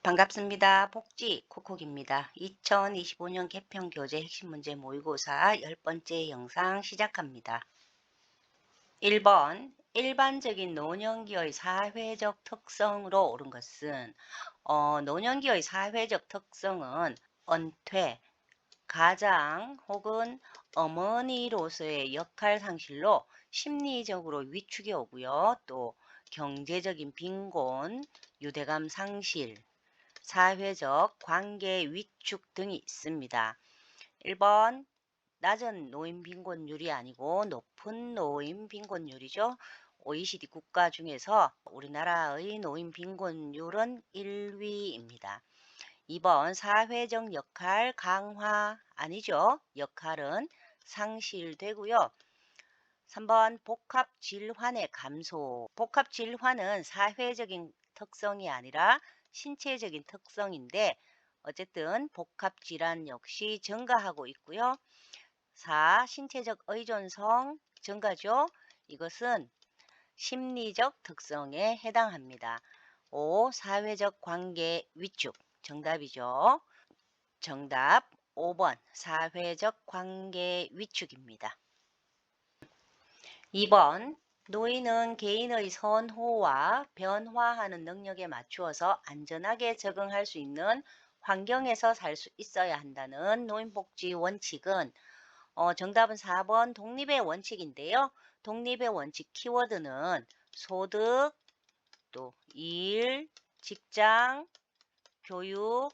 반갑습니다. 복지 콕콕입니다. 2025년 개편 교재 핵심 문제 모의고사 10번째 영상 시작합니다. 1번 일반적인 노년기의 사회적 특성으로 옳은 것은 노년기의 사회적 특성은 은퇴, 가장 혹은 어머니로서의 역할 상실로 심리적으로 위축이 오고요. 또 경제적인 빈곤, 유대감 상실, 사회적 관계 위축 등이 있습니다. 1번 낮은 노인 빈곤율이 아니고 높은 노인 빈곤율이죠. OECD 국가 중에서 우리나라의 노인 빈곤율은 1위입니다. 2번 사회적 역할 강화 아니죠. 역할은 상실되고요. 3번 복합 질환의 감소. 복합 질환은 사회적인 특성이 아니라 신체적인 특성인데 어쨌든 복합 질환 역시 증가하고 있고요. 4. 신체적 의존성 증가죠. 이것은 심리적 특성에 해당합니다. 5. 사회적 관계 위축 정답이죠. 정답 5번 사회적 관계 위축입니다. 2번 노인은 개인의 선호와 변화하는 능력에 맞추어서 안전하게 적응할 수 있는 환경에서 살 수 있어야 한다는 노인복지 원칙은 정답은 4번 독립의 원칙인데요. 독립의 원칙 키워드는 소득, 또 일, 직장, 교육,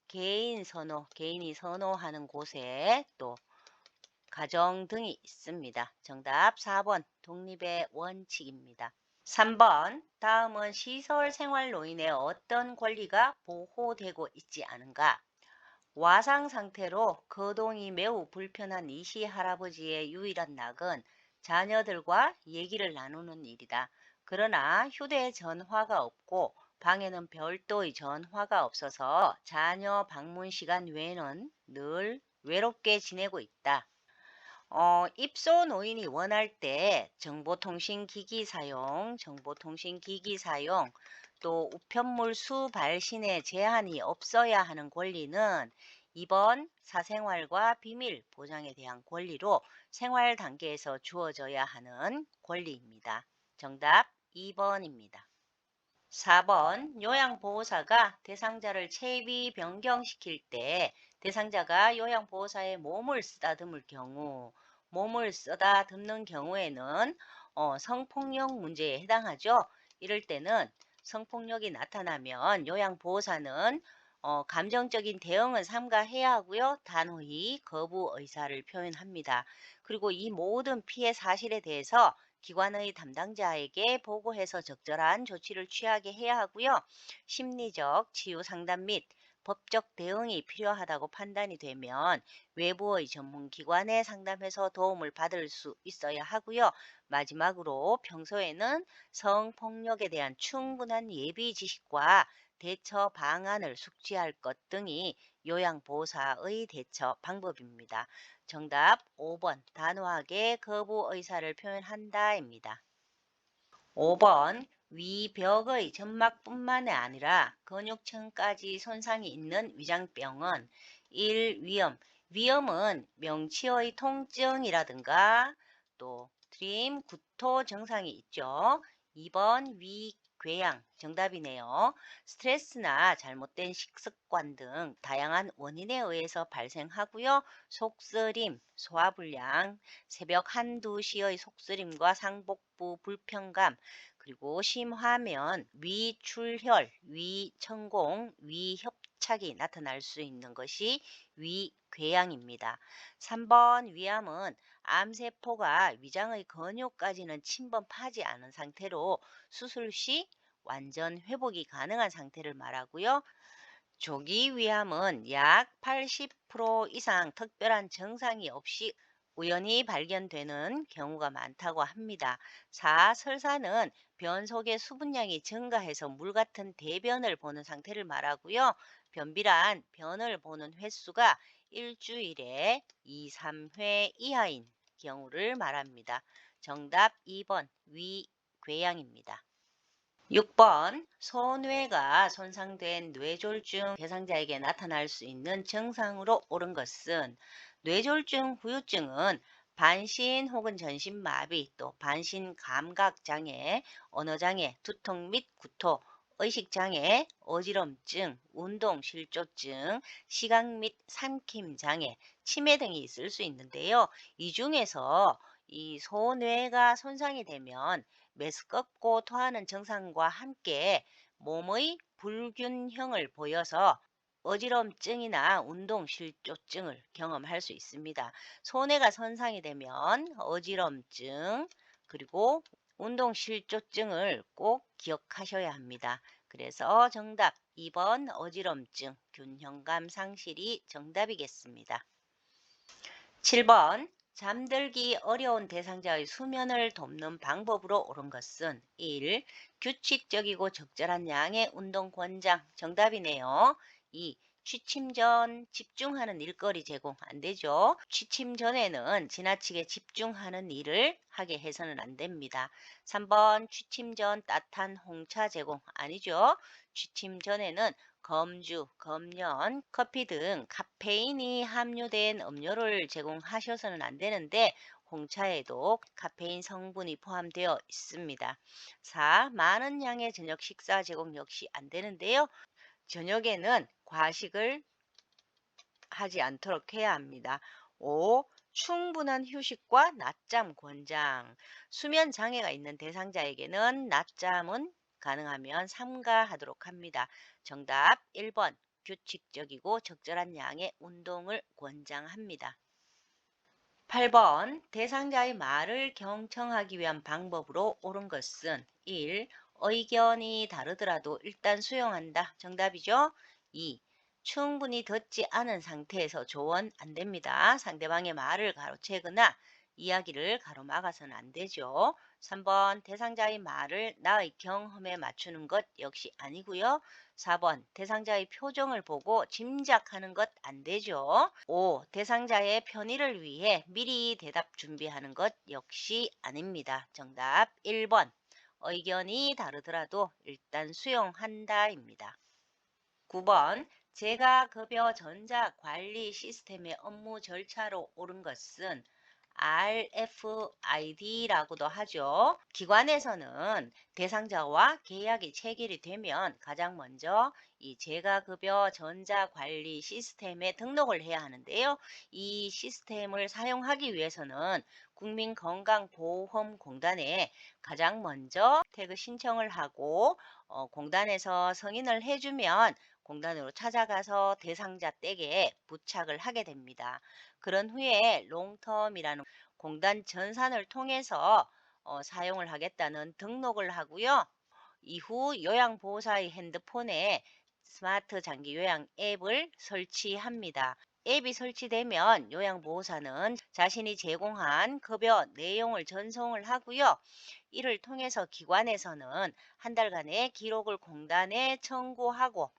개인 선호, 개인이 선호하는 곳에 또 가정 등이 있습니다. 정답 4번 독립의 원칙입니다. 3번 다음은 시설 생활노인의 어떤 권리가 보호되고 있지 않은가? 와상 상태로 거동이 매우 불편한 이시 할아버지의 유일한 낙은 자녀들과 얘기를 나누는 일이다. 그러나 휴대전화가 없고 방에는 별도의 전화가 없어서 자녀 방문 시간 외에는 늘 외롭게 지내고 있다. 입소 노인이 원할 때 정보통신기기 사용, 또 우편물 수 발신에 제한이 없어야 하는 권리는 2번 사생활과 비밀 보장에 대한 권리로 생활 단계에서 주어져야 하는 권리입니다. 정답 2번입니다. 4번 요양보호사가 대상자를 체위 변경시킬 때 대상자가 요양보호사의 몸을 쓰다듬는 경우에는 성폭력 문제에 해당하죠. 이럴 때는 성폭력이 나타나면 요양보호사는 감정적인 대응을 삼가해야 하고요. 단호히 거부 의사를 표현합니다. 그리고 이 모든 피해 사실에 대해서 기관의 담당자에게 보고해서 적절한 조치를 취하게 해야 하고요. 심리적 치유 상담 및 법적 대응이 필요하다고 판단이 되면 외부의 전문기관에 상담해서 도움을 받을 수 있어야 하고요. 마지막으로 평소에는 성폭력에 대한 충분한 예비 지식과 대처 방안을 숙지할 것 등이 요양보호사의 대처 방법입니다. 정답 5번 단호하게 거부 의사를 표현한다입니다. 5번 위벽의 점막뿐만 아니라 근육층까지 손상이 있는 위장병은 1. 위염은 명치의 통증이라든가 또 트림, 구토 증상이 있죠. 2번 위궤양 정답이네요. 스트레스나 잘못된 식습관 등 다양한 원인에 의해서 발생하고요. 속쓰림, 소화불량, 새벽 한두 시의 속쓰림과 상복부 불편감, 그리고 심하면 위출혈, 위천공, 위협착이 나타날 수 있는 것이 위궤양입니다. 3번 위암은 암세포가 위장의 근육까지는 침범하지 않은 상태로 수술 시 완전 회복이 가능한 상태를 말하고요. 조기 위암은 약 80% 이상 특별한 증상이 없이 우연히 발견되는 경우가 많다고 합니다. 4. 설사는 변 속의 수분량이 증가해서 물 같은 대변을 보는 상태를 말하고요. 변비란 변을 보는 횟수가 일주일에 2, 3회 이하인 경우를 말합니다. 정답 2번 위궤양입니다. 6번 소뇌가 손상된 뇌졸중 대상자에게 나타날 수 있는 증상으로 옳은 것은 뇌졸중 후유증은 반신 혹은 전신마비 또 반신감각장애, 언어장애, 두통 및 구토, 의식장애, 어지럼증, 운동실조증, 시각 및 삼킴장애, 치매 등이 있을 수 있는데요. 이 중에서 이 소뇌가 손상이 되면 메스껍고 토하는 증상과 함께 몸의 불균형을 보여서 어지럼증이나 운동실조증을 경험할 수 있습니다. 손해가 손상이 되면 어지럼증 그리고 운동실조증을 꼭 기억하셔야 합니다. 그래서 정답 2번 어지럼증, 균형감 상실이 정답이겠습니다. 7번 잠들기 어려운 대상자의 수면을 돕는 방법으로 옳은 것은 1. 규칙적이고 적절한 양의 운동 권장 정답이네요. 2. 취침 전 집중하는 일거리 제공 안 되죠. 취침 전에는 지나치게 집중하는 일을 하게 해서는 안 됩니다. 3번 취침 전 따뜻한 홍차 제공 아니죠. 취침 전에는 검주, 검연, 커피 등 카페인이 함유된 음료를 제공하셔서는 안 되는데 홍차에도 카페인 성분이 포함되어 있습니다. 4. 많은 양의 저녁 식사 제공 역시 안 되는데요. 저녁에는 과식을 하지 않도록 해야 합니다. 5. 충분한 휴식과 낮잠 권장. 수면 장애가 있는 대상자에게는 낮잠은 가능하면 삼가하도록 합니다. 정답 1번. 규칙적이고 적절한 양의 운동을 권장합니다. 8번 대상자의 말을 경청하기 위한 방법으로 옳은 것은 1. 의견이 다르더라도 일단 수용한다. 정답이죠. 2. 충분히 듣지 않은 상태에서 조언 안 됩니다. 상대방의 말을 가로채거나 이야기를 가로막아서는 안 되죠. 3번 대상자의 말을 나의 경험에 맞추는 것 역시 아니고요. 4번 대상자의 표정을 보고 짐작하는 것 안 되죠. 5. 대상자의 편의를 위해 미리 대답 준비하는 것 역시 아닙니다. 정답 1번. 의견이 다르더라도 일단 수용한다입니다. 9번 제가급여 전자관리 시스템의 업무 절차로 옳은 것은 RFID라고도 하죠. 기관에서는 대상자와 계약이 체결이 되면 가장 먼저 이 제가급여 전자관리 시스템에 등록을 해야 하는데요. 이 시스템을 사용하기 위해서는 국민건강보험공단에 가장 먼저 태그 신청을 하고 공단에서 승인을 해주면 공단으로 찾아가서 대상자 댁에 부착을 하게 됩니다. 그런 후에 롱텀이라는 공단 전산을 통해서 사용을 하겠다는 등록을 하고요. 이후 요양보호사의 핸드폰에 스마트 장기 요양 앱을 설치합니다. 앱이 설치되면 요양보호사는 자신이 제공한 급여 내용을 전송을 하고요. 이를 통해서 기관에서는 한 달간의 기록을 공단에 청구하고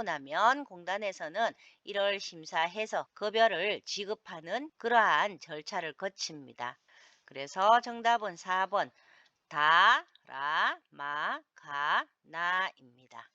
나면 공단에서는 1월 심사해서 급여를 지급하는 그러한 절차를 거칩니다. 그래서 정답은 4번 다, 라, 마, 가, 나입니다.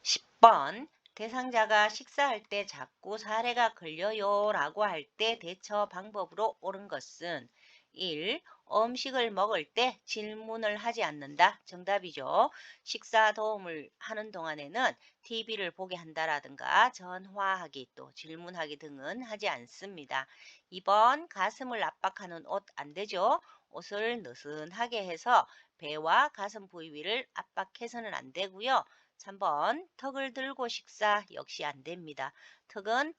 10번 대상자가 식사할 때 자꾸 사례가 걸려요 라고 할 때 대처 방법으로 옳은 것은 1. 음식을 먹을 때 질문을 하지 않는다. 정답이죠. 식사 도움을 하는 동안에는 TV를 보게 한다라든가 전화하기 또 질문하기 등은 하지 않습니다. 2번 가슴을 압박하는 옷 안 되죠. 옷을 느슨하게 해서 배와 가슴 부위 위를 압박해서는 안 되고요. 3번 턱을 들고 식사 역시 안 됩니다. 턱은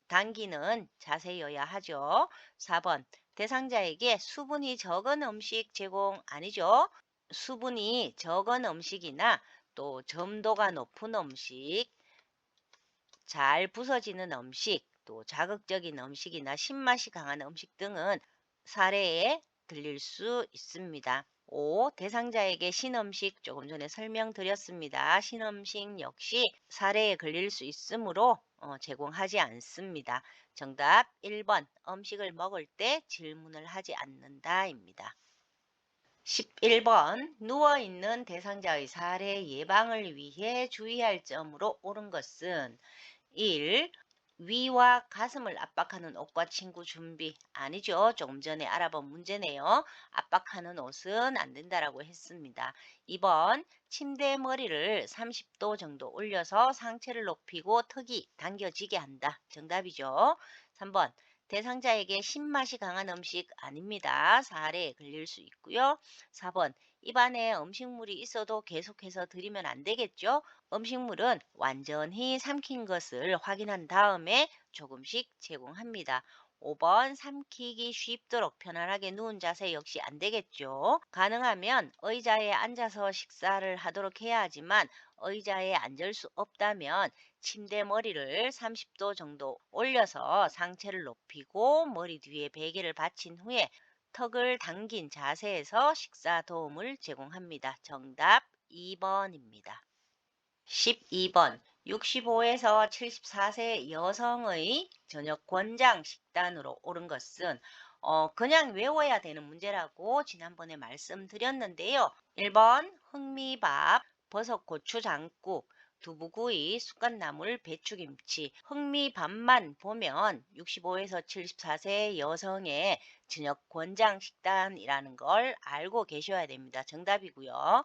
당기는 자세여야 하죠. 4번 대상자에게 수분이 적은 음식 제공 아니죠. 수분이 적은 음식이나 또 점도가 높은 음식, 잘 부서지는 음식, 또 자극적인 음식이나 신맛이 강한 음식 등은 사례에 들릴 수 있습니다. 5. 대상자에게 신음식 조금 전에 설명드렸습니다. 신음식 역시 사례에 걸릴 수 있으므로 제공하지 않습니다. 정답 1번 음식을 먹을 때 질문을 하지 않는다입니다. 11번 누워있는 대상자의 살해 예방을 위해 주의할 점으로 옳은 것은 1. 위와 가슴을 압박하는 옷과 친구 준비. 아니죠. 조금 전에 알아본 문제네요. 압박하는 옷은 안 된다라고 했습니다. 2번 침대 머리를 30도 정도 올려서 상체를 높이고 턱이 당겨지게 한다. 정답이죠. 3번 대상자에게 신맛이 강한 음식 아닙니다. 살해에 걸릴 수 있고요. 4번 입안에 음식물이 있어도 계속해서 드리면 안 되겠죠. 음식물은 완전히 삼킨 것을 확인한 다음에 조금씩 제공합니다. 5번 삼키기 쉽도록 편안하게 누운 자세 역시 안 되겠죠. 가능하면 의자에 앉아서 식사를 하도록 해야 하지만 의자에 앉을 수 없다면 침대 머리를 30도 정도 올려서 상체를 높이고 머리 뒤에 베개를 받친 후에 턱을 당긴 자세에서 식사 도움을 제공합니다. 정답 2번입니다. 12번 65에서 74세 여성의 저녁 권장 식단으로 옳은 것은 그냥 외워야 되는 문제라고 지난번에 말씀드렸는데요. 1번 흑미밥, 버섯 고추장국, 두부구이, 쑥갓나물, 배추김치. 흑미밥만 보면 65에서 74세 여성의 저녁 권장 식단이라는 걸 알고 계셔야 됩니다. 정답이고요.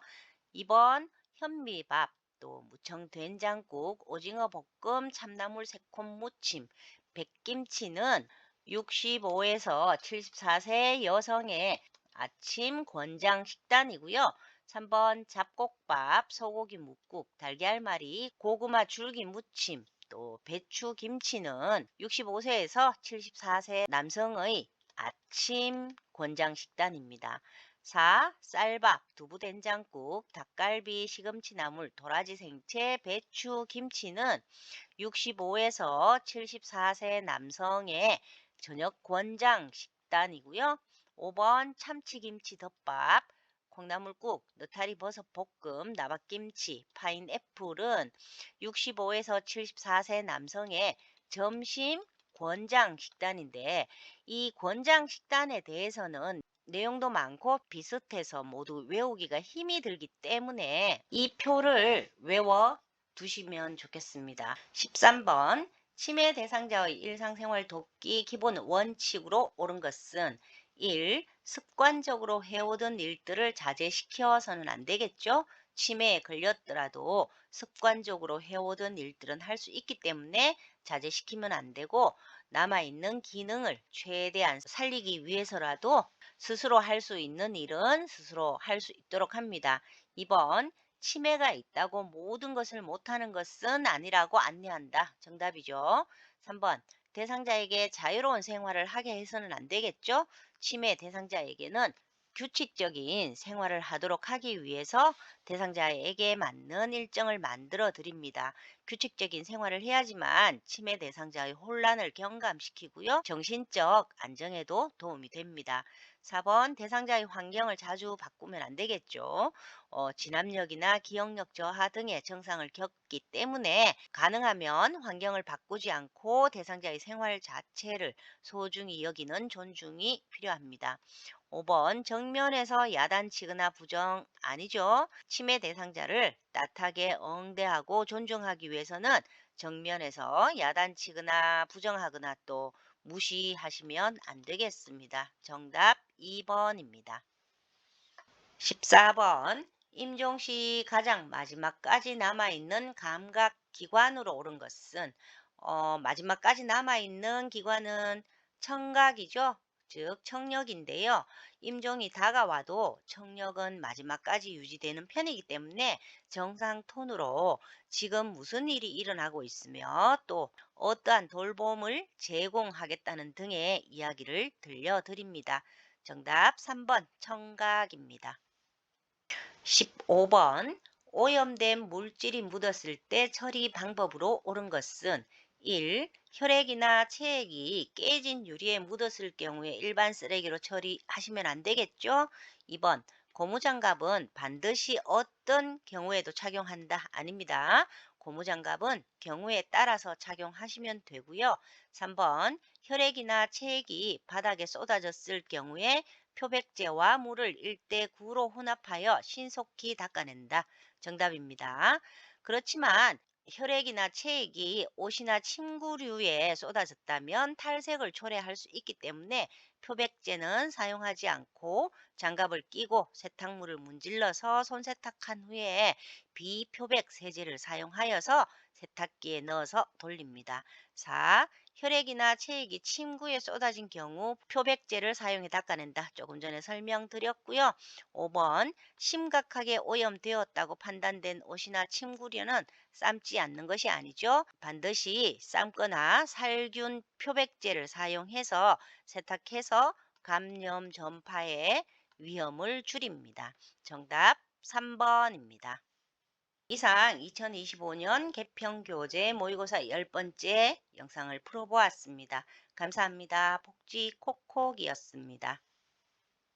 2번 현미밥, 또 무청 된장국, 오징어 볶음, 참나물 새콤 무침, 백김치는 65에서 74세 여성의 아침 권장 식단이고요. 3번 잡곡밥, 소고기 묵국, 달걀말이, 고구마 줄기 무침, 또 배추 김치는 65세에서 74세 남성의 아침 권장 식단입니다. 4. 쌀밥, 두부된장국, 닭갈비, 시금치나물, 도라지 생채, 배추, 김치는 65에서 74세 남성의 저녁 권장 식단이고요. 5번 참치김치 덮밥, 콩나물국, 느타리 버섯 볶음, 나박김치, 파인애플은 65에서 74세 남성의 점심 권장 식단인데 이 권장 식단에 대해서는 내용도 많고 비슷해서 모두 외우기가 힘이 들기 때문에 이 표를 외워 두시면 좋겠습니다. 13번 치매 대상자의 일상생활 돕기 기본 원칙으로 옳은 것은 1. 습관적으로 해오던 일들을 자제시켜서는 안 되겠죠. 치매에 걸렸더라도 습관적으로 해오던 일들은 할 수 있기 때문에 자제시키면 안 되고 남아있는 기능을 최대한 살리기 위해서라도 스스로 할 수 있는 일은 스스로 할 수 있도록 합니다. 2번 치매가 있다고 모든 것을 못하는 것은 아니라고 안내한다. 정답이죠. 3번 대상자에게 자유로운 생활을 하게 해서는 안 되겠죠. 치매 대상자에게는 규칙적인 생활을 하도록 하기 위해서 대상자에게 맞는 일정을 만들어 드립니다. 규칙적인 생활을 해야지만 치매 대상자의 혼란을 경감시키고요. 정신적 안정에도 도움이 됩니다. 4번 대상자의 환경을 자주 바꾸면 안 되겠죠. 진압력이나 기억력 저하 등의 증상을 겪기 때문에 가능하면 환경을 바꾸지 않고 대상자의 생활 자체를 소중히 여기는 존중이 필요합니다. 5번 정면에서 야단치거나 부정 아니죠. 치매 대상자를 따뜻하게 응대하고 존중하기 위해서는 정면에서 야단치거나 부정하거나 또 무시하시면 안 되겠습니다. 정답 2번입니다. 14번 임종시 가장 마지막까지 남아있는 감각기관으로 옳은 것은 마지막까지 남아있는 기관은 청각이죠. 즉 청력인데요. 임종이 다가와도 청력은 마지막까지 유지되는 편이기 때문에 정상 톤으로 지금 무슨 일이 일어나고 있으며 또 어떠한 돌봄을 제공하겠다는 등의 이야기를 들려드립니다. 정답 3번 청각입니다. 15번 오염된 물질이 묻었을 때 처리 방법으로 옳은 것은 1. 혈액이나 체액이 깨진 유리에 묻었을 경우에 일반 쓰레기로 처리하시면 안 되겠죠. 2번 고무장갑은 반드시 어떤 경우에도 착용한다. 아닙니다. 고무장갑은 경우에 따라서 착용하시면 되고요. 3번 혈액이나 체액이 바닥에 쏟아졌을 경우에 표백제와 물을 1대9로 혼합하여 신속히 닦아낸다. 정답입니다. 그렇지만 혈액이나 체액이 옷이나 침구류에 쏟아졌다면 탈색을 초래할 수 있기 때문에 표백제는 사용하지 않고 장갑을 끼고 세탁물을 문질러서 손세탁한 후에 비표백 세제를 사용하여서 세탁기에 넣어서 돌립니다. 4. 혈액이나 체액이 침구에 쏟아진 경우 표백제를 사용해 닦아낸다. 조금 전에 설명드렸고요. 5번 심각하게 오염되었다고 판단된 옷이나 침구류는 삶지 않는 것이 아니죠. 반드시 삶거나 살균 표백제를 사용해서 세탁해서 감염 전파의 위험을 줄입니다. 정답 3번입니다. 이상 2025년 개평교재 모의고사 10번째 영상을 풀어보았습니다. 감사합니다. 복지콕콕이었습니다.